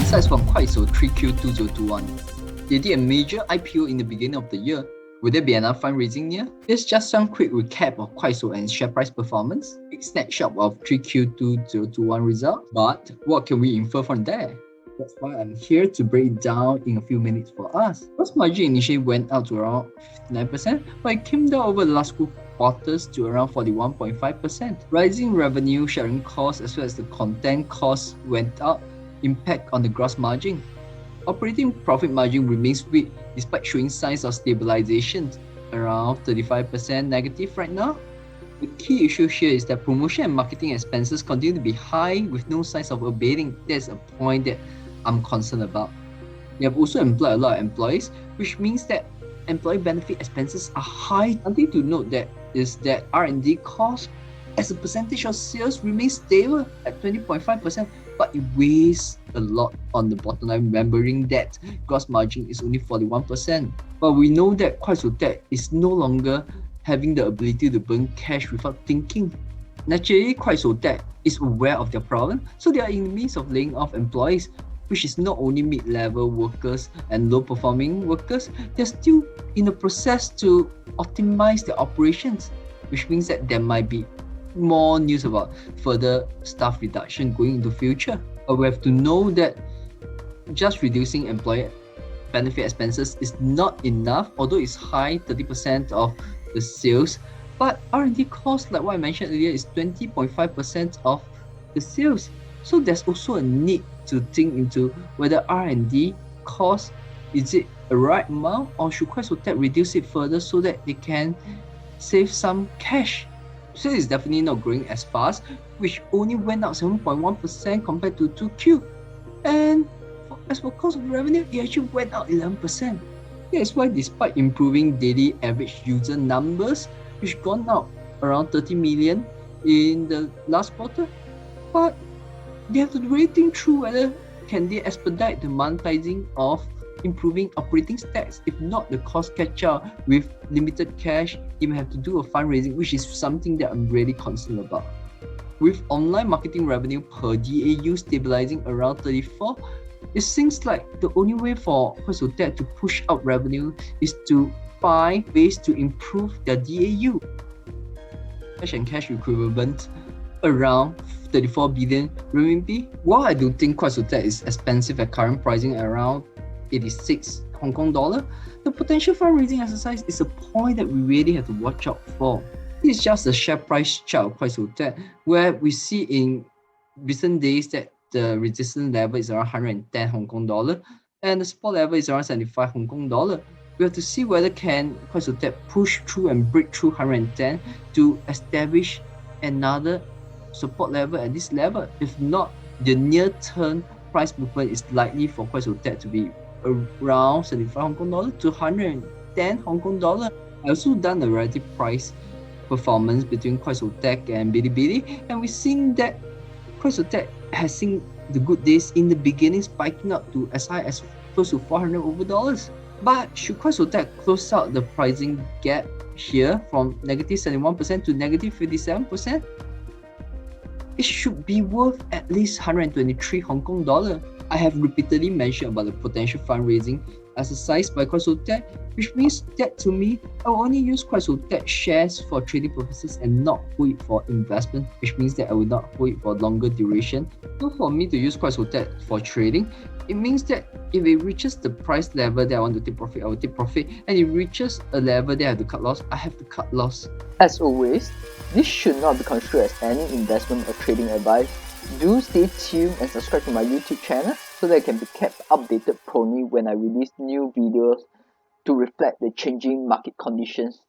Insights from Kuaishou 3Q2021. They did a major IPO in the beginning of the year. Will there be another fundraising near? Here's just some quick recap of Kuaishou and share price performance, quick snapshot of 3Q2021 result, but what can we infer from there? That's why I'm here to break it down in a few minutes for us. Gross margin initially went out to around 59%, but it came down over the last few quarters to around 41.5%. Rising revenue sharing costs as well as the content costs went up, impact on the gross margin. Operating profit margin remains weak despite showing signs of stabilization, around 35% negative right now. The key issue here is that promotion and marketing expenses continue to be high with no signs of abating. That's a point that I'm concerned about. We have also employed a lot of employees, which means that employee benefit expenses are high. Something to note that is that R&D costs as a percentage of sales remains stable at 20.5%, but it weighs a lot on the bottom line, remembering that gross margin is only 41%. But we know that Kuaishou Tech is no longer having the ability to burn cash without thinking. Naturally, Kuaishou Tech is aware of their problem, so they are in the midst of laying off employees, which is not only mid-level workers and low-performing workers, they're still in the process to optimize their operations, which means that there might be more news about further staff reduction going into future. But we have to know that just reducing employee benefit expenses is not enough, although it's high, 30% of the sales. But R&D costs, like what I mentioned earlier, is 20.5% of the sales. So there's also a need to think into whether R&D cost, is it a right amount, or should Kuaishou Tech reduce it further so that they can save some cash? So it's definitely not growing as fast, which only went up 7.1% compared to 2Q. And as for cost of revenue, it actually went up 11%. That's why despite improving daily average user numbers, which gone up around 30 million in the last quarter, but they have to really think through whether can they expedite the monetizing of improving operating stats. If not, the cost catch up with limited cash, you may have to do a fundraising, which is something that I'm really concerned about. With online marketing revenue per DAU stabilizing around 34, it seems like the only way for Kuaishou Tech to push out revenue is to find ways to improve their DAU. Cash and cash equivalent around 34 billion RMB. While I do think Kuaishou Tech is expensive at current pricing at around 86 Hong Kong dollar, the potential fundraising exercise is a point that we really have to watch out for. This is just the share price chart of Kuaishou Tech, where we see in recent days that the resistance level is around 110 Hong Kong dollar and the support level is around 75 Hong Kong dollar. We have to see whether can Kuaishou Tech push through and break through 110 to establish another support level at this level. If not, the near-term price movement is likely for Kuaishou Tech to be around 75 Hong Kong dollar to 110 Hong Kong dollar. I also done a relative price performance between Kuaishou Tech and Bilibili, and we've seen that Kuaishou Tech has seen the good days in the beginning spiking up to as high as close to $400. But should Kuaishou Tech close out the pricing gap here from negative 71% to negative 57%, it should be worth at least 123 Hong Kong dollar. I have repeatedly mentioned about the potential fundraising exercise by Kuaishou Tech, which means that to me, I will only use Kuaishou Tech shares for trading purposes and not hold it for investment, which means that I will not hold it for longer duration. So for me to use Kuaishou Tech for trading, it means that if it reaches the price level that I want to take profit, I will take profit, and if it reaches a level that I have to cut loss, I have to cut loss. As always, this should not be construed as any investment or trading advice. Do stay tuned and subscribe to my YouTube channel so that I can be kept updated promptly when I release new videos to reflect the changing market conditions